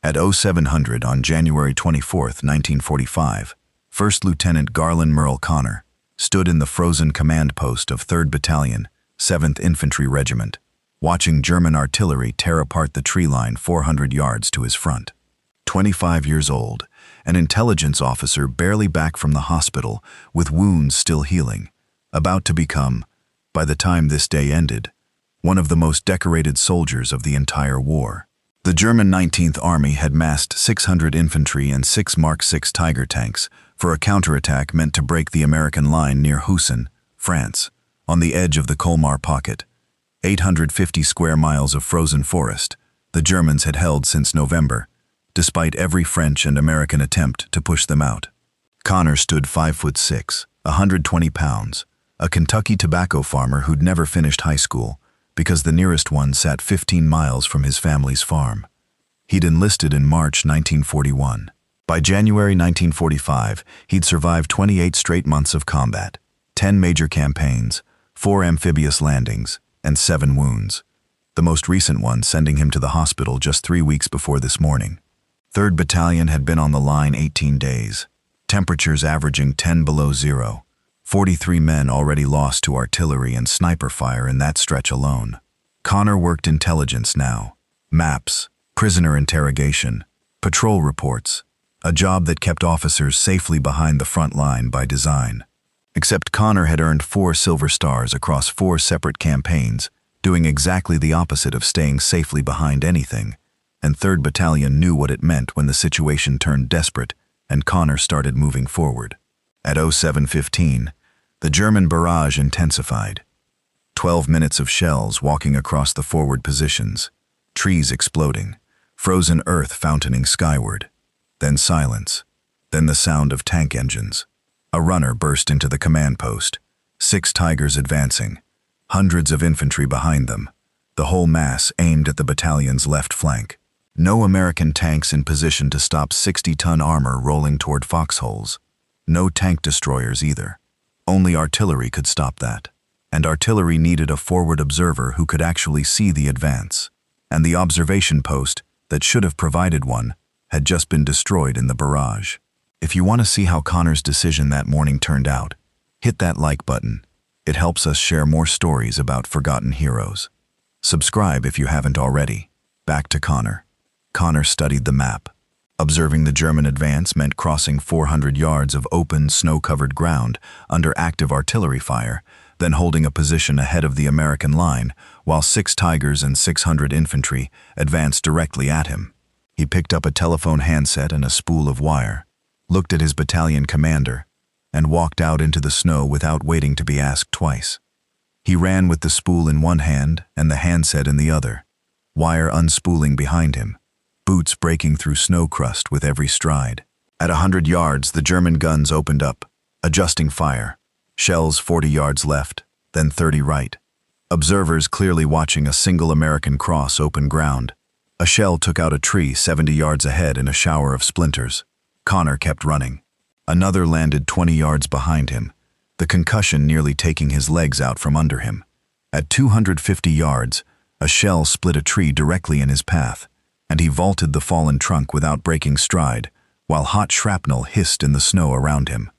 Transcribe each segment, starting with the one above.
At 0700 on January 24, 1945, 1st Lieutenant Garlin Murl Conner stood in the frozen command post of 3rd Battalion, 7th Infantry Regiment, watching German artillery tear apart the tree line 400 yards to his front. 25 years old, an intelligence officer barely back from the hospital with wounds still healing, about to become, by the time this day ended, one of the most decorated soldiers of the entire war. The German 19th Army had massed 600 infantry and 6 Mark VI Tiger tanks for a counterattack meant to break the American line near Husson, France, on the edge of the Colmar Pocket. 850 square miles of frozen forest the Germans had held since November, despite every French and American attempt to push them out. Conner stood 5'6", 120 pounds, a Kentucky tobacco farmer who'd never finished high school because the nearest one sat 15 miles from his family's farm. He'd enlisted in March 1941. By January 1945, he'd survived 28 straight months of combat, 10 major campaigns, 4 amphibious landings, and 7 wounds, the most recent one sending him to the hospital just 3 weeks before this morning. 3rd Battalion had been on the line 18 days, temperatures averaging 10 below zero, 43 men already lost to artillery and sniper fire in that stretch alone. Conner worked intelligence now, maps, prisoner interrogation, patrol reports, a job that kept officers safely behind the front line by design. Except Conner had earned 4 silver stars across 4 separate campaigns, doing exactly the opposite of staying safely behind anything, and 3rd Battalion knew what it meant when the situation turned desperate and Conner started moving forward. At 07:15, the German barrage intensified. 12 minutes of shells walking across the forward positions, trees exploding, frozen earth fountaining skyward, then silence, then the sound of tank engines. A runner burst into the command post, 6 Tigers advancing, hundreds of infantry behind them, the whole mass aimed at the battalion's left flank. No American tanks in position to stop 60-ton armor rolling toward foxholes. No tank destroyers either. Only artillery could stop that. And artillery needed a forward observer who could actually see the advance. And the observation post, that should have provided one, had just been destroyed in the barrage. If you want to see how Conner's decision that morning turned out, hit that like button. It helps us share more stories about forgotten heroes. Subscribe if you haven't already. Back to Conner. Conner studied the map. Observing the German advance meant crossing 400 yards of open, snow-covered ground under active artillery fire, then holding a position ahead of the American line, while 6 Tigers and 600 infantry advanced directly at him. He picked up a telephone handset and a spool of wire, looked at his battalion commander, and walked out into the snow without waiting to be asked twice. He ran with the spool in one hand and the handset in the other, wire unspooling behind him, boots breaking through snow crust with every stride. At 100 yards, the German guns opened up, adjusting fire. Shells 40 yards left, then 30 right. Observers clearly watching a single American cross open ground. A shell took out a tree 70 yards ahead in a shower of splinters. Conner kept running. Another landed 20 yards behind him, the concussion nearly taking his legs out from under him. At 250 yards, a shell split a tree directly in his path, and he vaulted the fallen trunk without breaking stride, while hot shrapnel hissed in the snow around him.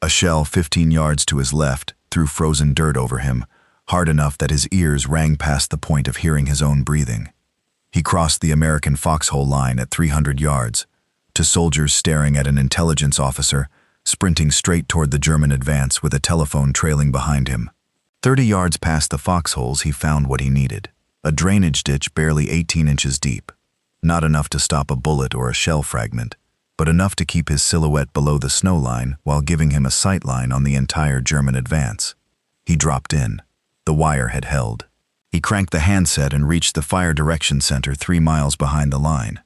A shell 15 yards to his left threw frozen dirt over him, hard enough that his ears rang past the point of hearing his own breathing. He crossed the American foxhole line at 300 yards, to soldiers staring at an intelligence officer, sprinting straight toward the German advance with a telephone trailing behind him. 30 yards past the foxholes, he found what he needed, a drainage ditch barely 18 inches deep. Not enough to stop a bullet or a shell fragment, but enough to keep his silhouette below the snow line while giving him a sight line on the entire German advance. He dropped in. The wire had held. He cranked the handset and reached the fire direction center 3 miles behind the line.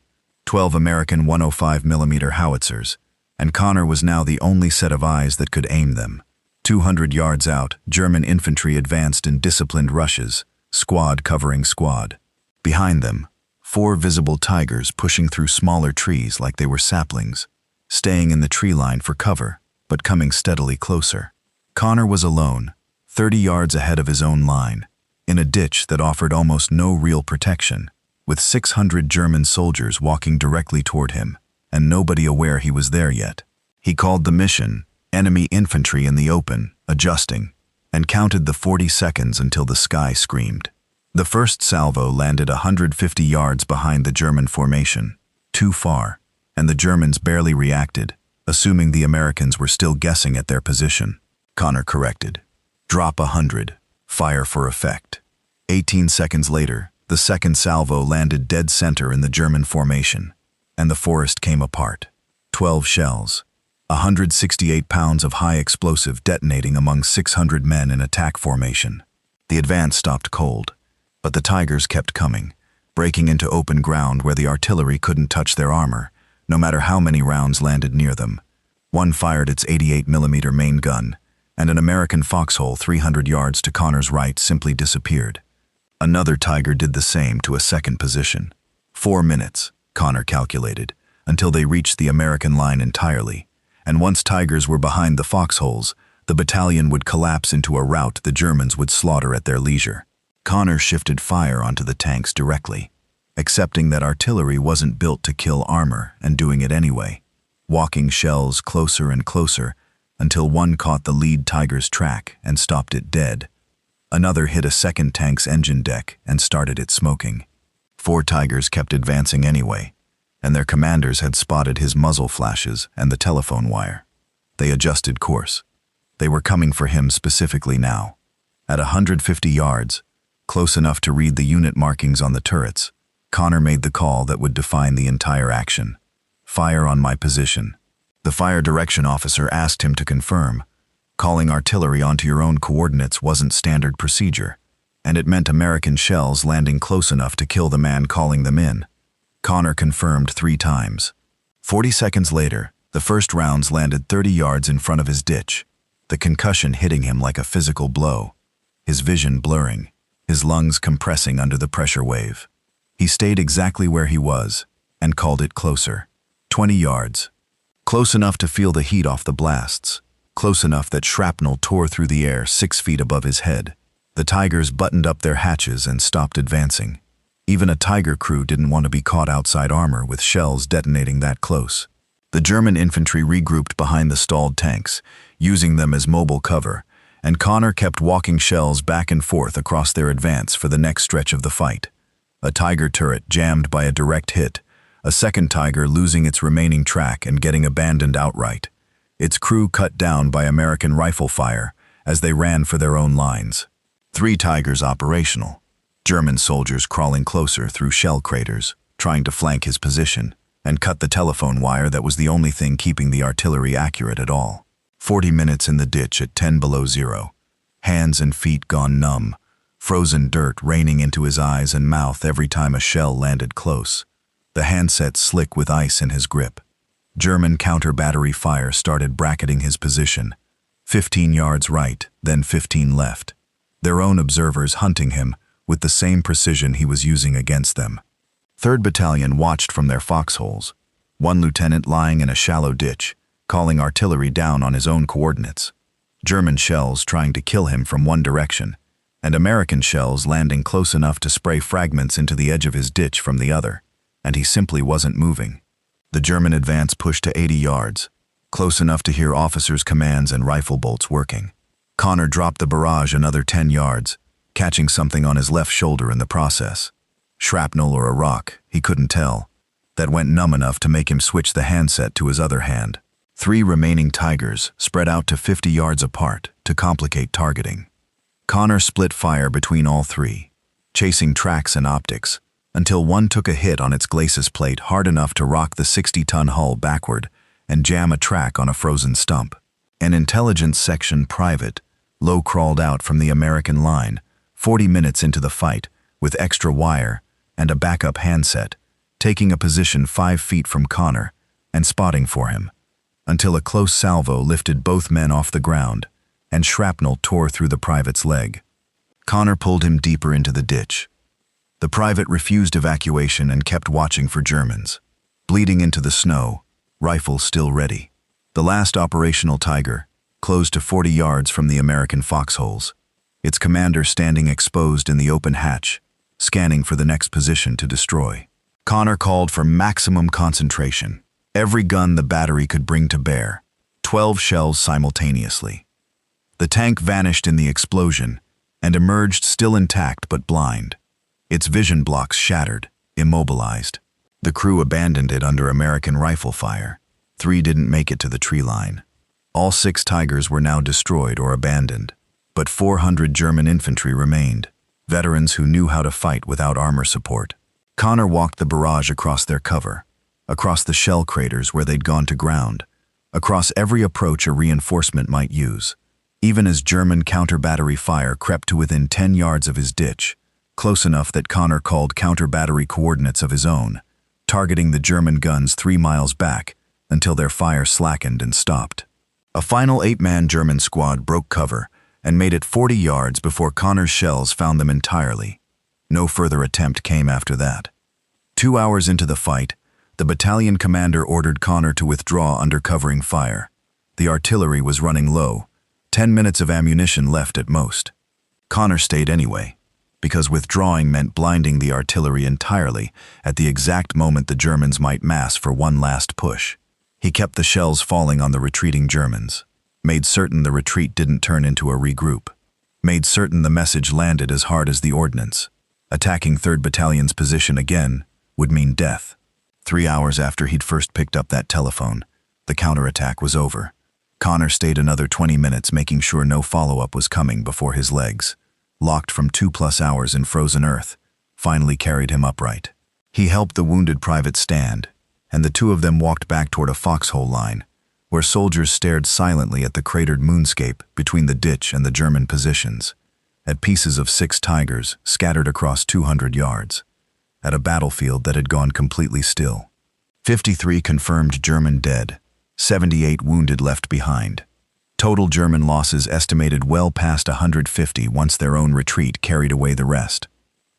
12 American 105mm howitzers, and Conner was now the only set of eyes that could aim them. 200 yards out, German infantry advanced in disciplined rushes, squad covering squad. Behind them, 4 visible Tigers pushing through smaller trees like they were saplings, staying in the tree line for cover, but coming steadily closer. Conner was alone, 30 yards ahead of his own line, in a ditch that offered almost no real protection, with 600 German soldiers walking directly toward him, and nobody aware he was there yet. He called the mission, "Enemy Infantry in the Open, Adjusting," and counted the 40 seconds until the sky screamed. The first salvo landed 150 yards behind the German formation, too far, and the Germans barely reacted, assuming the Americans were still guessing at their position. Conner corrected. "Drop 100. Fire for effect." 18 seconds later, the second salvo landed dead center in the German formation, and the forest came apart. 12 shells, 168 pounds of high explosive detonating among 600 men in attack formation. The advance stopped cold, but the Tigers kept coming, breaking into open ground where the artillery couldn't touch their armor, no matter how many rounds landed near them. One fired its 88mm main gun, and an American foxhole 300 yards to Conner's right simply disappeared. Another Tiger did the same to a second position. 4 minutes, Conner calculated, until they reached the American line entirely, and once Tigers were behind the foxholes, the battalion would collapse into a rout the Germans would slaughter at their leisure. Conner shifted fire onto the tanks directly, accepting that artillery wasn't built to kill armor and doing it anyway, walking shells closer and closer until one caught the lead Tiger's track and stopped it dead. Another hit a second tank's engine deck and started it smoking. 4 Tigers kept advancing anyway, and their commanders had spotted his muzzle flashes and the telephone wire. They adjusted course. They were coming for him specifically now. At 150 yards, close enough to read the unit markings on the turrets, Conner made the call that would define the entire action. "Fire on my position." The fire direction officer asked him to confirm. Calling artillery onto your own coordinates wasn't standard procedure, and it meant American shells landing close enough to kill the man calling them in. Conner confirmed 3 times. 40 seconds later, the first rounds landed 30 yards in front of his ditch, the concussion hitting him like a physical blow, his vision blurring, his lungs compressing under the pressure wave. He stayed exactly where he was and called it closer. 20 yards. Close enough to feel the heat off the blasts, close enough that shrapnel tore through the air 6 feet above his head. The Tigers buttoned up their hatches and stopped advancing. Even a Tiger crew didn't want to be caught outside armor with shells detonating that close. The German infantry regrouped behind the stalled tanks, using them as mobile cover, and Conner kept walking shells back and forth across their advance for the next stretch of the fight. A Tiger turret jammed by a direct hit, a second Tiger losing its remaining track and getting abandoned outright, its crew cut down by American rifle fire as they ran for their own lines. 3 Tigers operational, German soldiers crawling closer through shell craters, trying to flank his position, and cut the telephone wire that was the only thing keeping the artillery accurate at all. 40 minutes in the ditch at 10 below zero, hands and feet gone numb, frozen dirt raining into his eyes and mouth every time a shell landed close, the handset slick with ice in his grip. German counter-battery fire started bracketing his position, 15 yards right, then 15 left, their own observers hunting him with the same precision he was using against them. 3rd Battalion watched from their foxholes, one lieutenant lying in a shallow ditch, calling artillery down on his own coordinates, German shells trying to kill him from one direction, and American shells landing close enough to spray fragments into the edge of his ditch from the other, and he simply wasn't moving. The German advance pushed to 80 yards, close enough to hear officers' commands and rifle bolts working. Conner dropped the barrage another 10 yards, catching something on his left shoulder in the process. Shrapnel or a rock, he couldn't tell, that went numb enough to make him switch the handset to his other hand. 3 remaining Tigers spread out to 50 yards apart to complicate targeting. Conner split fire between all 3, chasing tracks and optics, until one took a hit on its glacis plate hard enough to rock the 60-ton hull backward and jam a track on a frozen stump. An intelligence section private low-crawled out from the American line 40 minutes into the fight with extra wire and a backup handset, taking a position 5 feet from Conner and spotting for him, until a close salvo lifted both men off the ground and shrapnel tore through the private's leg. Conner pulled him deeper into the ditch. The private refused evacuation and kept watching for Germans, bleeding into the snow, rifle still ready. The last operational Tiger closed to 40 yards from the American foxholes, its commander standing exposed in the open hatch, scanning for the next position to destroy. Conner called for maximum concentration. Every gun the battery could bring to bear. 12 shells simultaneously. The tank vanished in the explosion and emerged still intact but blind. Its vision blocks shattered, immobilized. The crew abandoned it under American rifle fire. 3 didn't make it to the tree line. All 6 Tigers were now destroyed or abandoned, but 400 German infantry remained, veterans who knew how to fight without armor support. Conner walked the barrage across their cover, across the shell craters where they'd gone to ground, across every approach a reinforcement might use. Even as German counter-battery fire crept to within 10 yards of his ditch, close enough that Conner called counter-battery coordinates of his own, targeting the German guns 3 miles back until their fire slackened and stopped. A final 8-man German squad broke cover and made it 40 yards before Conner's shells found them entirely. No further attempt came after that. 2 hours into the fight, the battalion commander ordered Conner to withdraw under covering fire. The artillery was running low, 10 minutes of ammunition left at most. Conner stayed anyway, because withdrawing meant blinding the artillery entirely at the exact moment the Germans might mass for one last push. He kept the shells falling on the retreating Germans, made certain the retreat didn't turn into a regroup, made certain the message landed as hard as the ordnance. Attacking 3rd Battalion's position again would mean death. 3 hours after he'd first picked up that telephone, the counterattack was over. Conner stayed another 20 minutes making sure no follow-up was coming before his legs, locked from 2+ hours in frozen earth, finally carried him upright. He helped the wounded private stand, and the 2 of them walked back toward a foxhole line, where soldiers stared silently at the cratered moonscape between the ditch and the German positions, at pieces of 6 Tigers scattered across 200 yards, at a battlefield that had gone completely still. 53 confirmed German dead, 78 wounded left behind. Total German losses estimated well past 150 once their own retreat carried away the rest.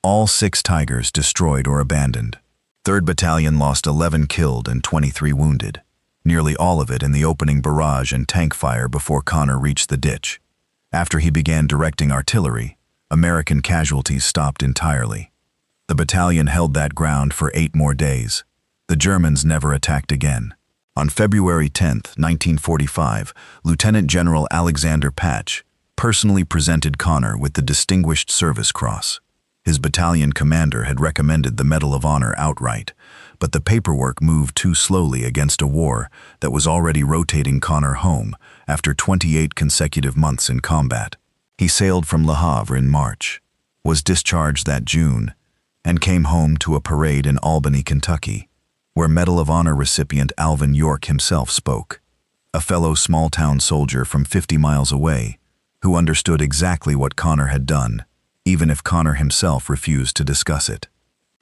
All 6 Tigers destroyed or abandoned. 3rd Battalion lost 11 killed and 23 wounded, nearly all of it in the opening barrage and tank fire before Conner reached the ditch. After he began directing artillery, American casualties stopped entirely. The battalion held that ground for 8 more days. The Germans never attacked again. On February 10, 1945, Lieutenant General Alexander Patch personally presented Conner with the Distinguished Service Cross. His battalion commander had recommended the Medal of Honor outright, but the paperwork moved too slowly against a war that was already rotating Conner home after 28 consecutive months in combat. He sailed from Le Havre in March, was discharged that June, and came home to a parade in Albany, Kentucky, where Medal of Honor recipient Alvin York himself spoke, a fellow small-town soldier from 50 miles away who understood exactly what Conner had done, even if Conner himself refused to discuss it.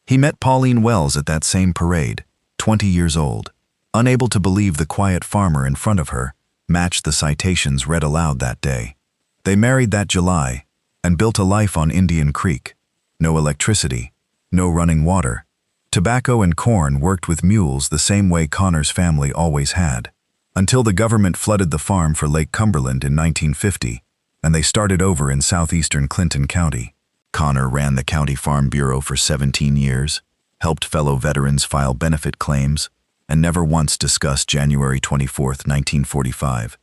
He met Pauline Wells at that same parade, 20 years old, unable to believe the quiet farmer in front of her matched the citations read aloud that day. They married that July and built a life on Indian Creek. No electricity, no running water. Tobacco and corn worked with mules the same way Conner's family always had, until the government flooded the farm for Lake Cumberland in 1950, and they started over in southeastern Clinton County. Conner ran the County Farm Bureau for 17 years, helped fellow veterans file benefit claims, and never once discussed January 24, 1945,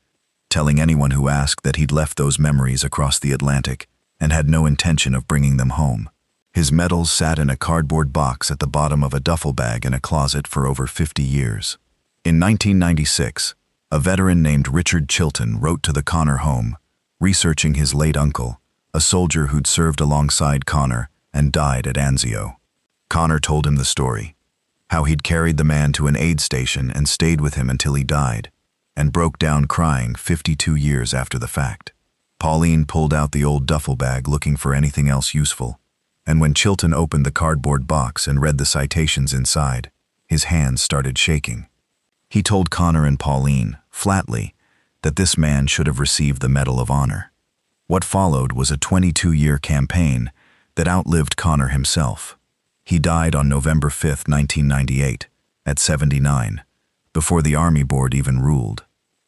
telling anyone who asked that he'd left those memories across the Atlantic and had no intention of bringing them home. His medals sat in a cardboard box at the bottom of a duffel bag in a closet for over 50 years. In 1996, a veteran named Richard Chilton wrote to the Conner home, researching his late uncle, a soldier who'd served alongside Conner and died at Anzio. Conner told him the story, how he'd carried the man to an aid station and stayed with him until he died, and broke down crying 52 years after the fact. Pauline pulled out the old duffel bag looking for anything else useful, and when Chilton opened the cardboard box and read the citations inside, his hands started shaking. He told Conner and Pauline, flatly, that this man should have received the Medal of Honor. What followed was a 22-year campaign that outlived Conner himself. He died on November 5, 1998, at 79, before the Army Board even ruled.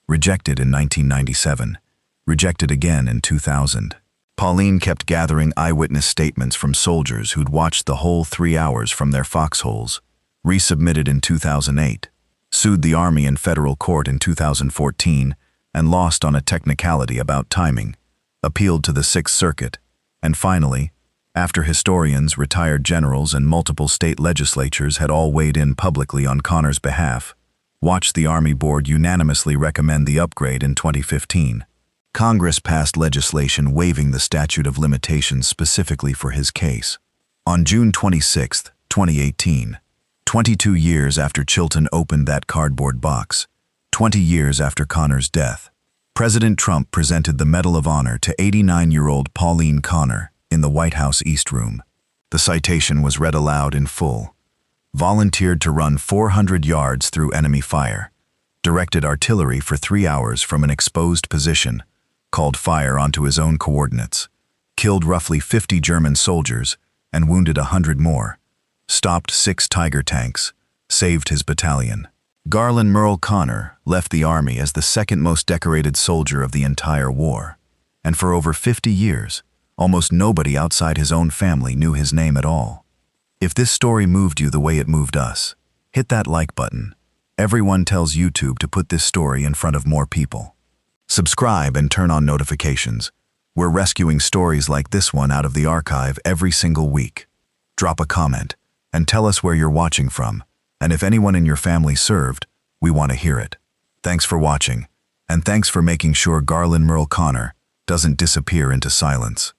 Rejected in 1997, rejected again in 2000. Pauline kept gathering eyewitness statements from soldiers who'd watched the whole 3 hours from their foxholes, resubmitted in 2008, sued the Army in federal court in 2014, and lost on a technicality about timing, appealed to the Sixth Circuit, and finally, after historians, retired generals, and multiple state legislatures had all weighed in publicly on Conner's behalf, watched the Army Board unanimously recommend the upgrade in 2015. Congress passed legislation waiving the statute of limitations specifically for his case. On June 26, 2018, 22 years after Chilton opened that cardboard box, 20 years after Conner's death, President Trump presented the Medal of Honor to 89-year-old Pauline Conner in the White House East Room. The citation was read aloud in full. Volunteered to run 400 yards through enemy fire, directed artillery for 3 hours from an exposed position, called fire onto his own coordinates, killed roughly 50 German soldiers and wounded 100 more, stopped 6 Tiger tanks, saved his battalion. Garlin Murl Conner left the Army as the second most decorated soldier of the entire war, and for over 50 years, almost nobody outside his own family knew his name at all. If this story moved you the way it moved us, hit that like button. Everyone tells YouTube to put this story in front of more people. Subscribe and turn on notifications. We're rescuing stories like this one out of the archive every single week. Drop a comment and tell us where you're watching from, and if anyone in your family served, we want to hear it. Thanks for watching, and thanks for making sure Garlin Murl Conner doesn't disappear into silence.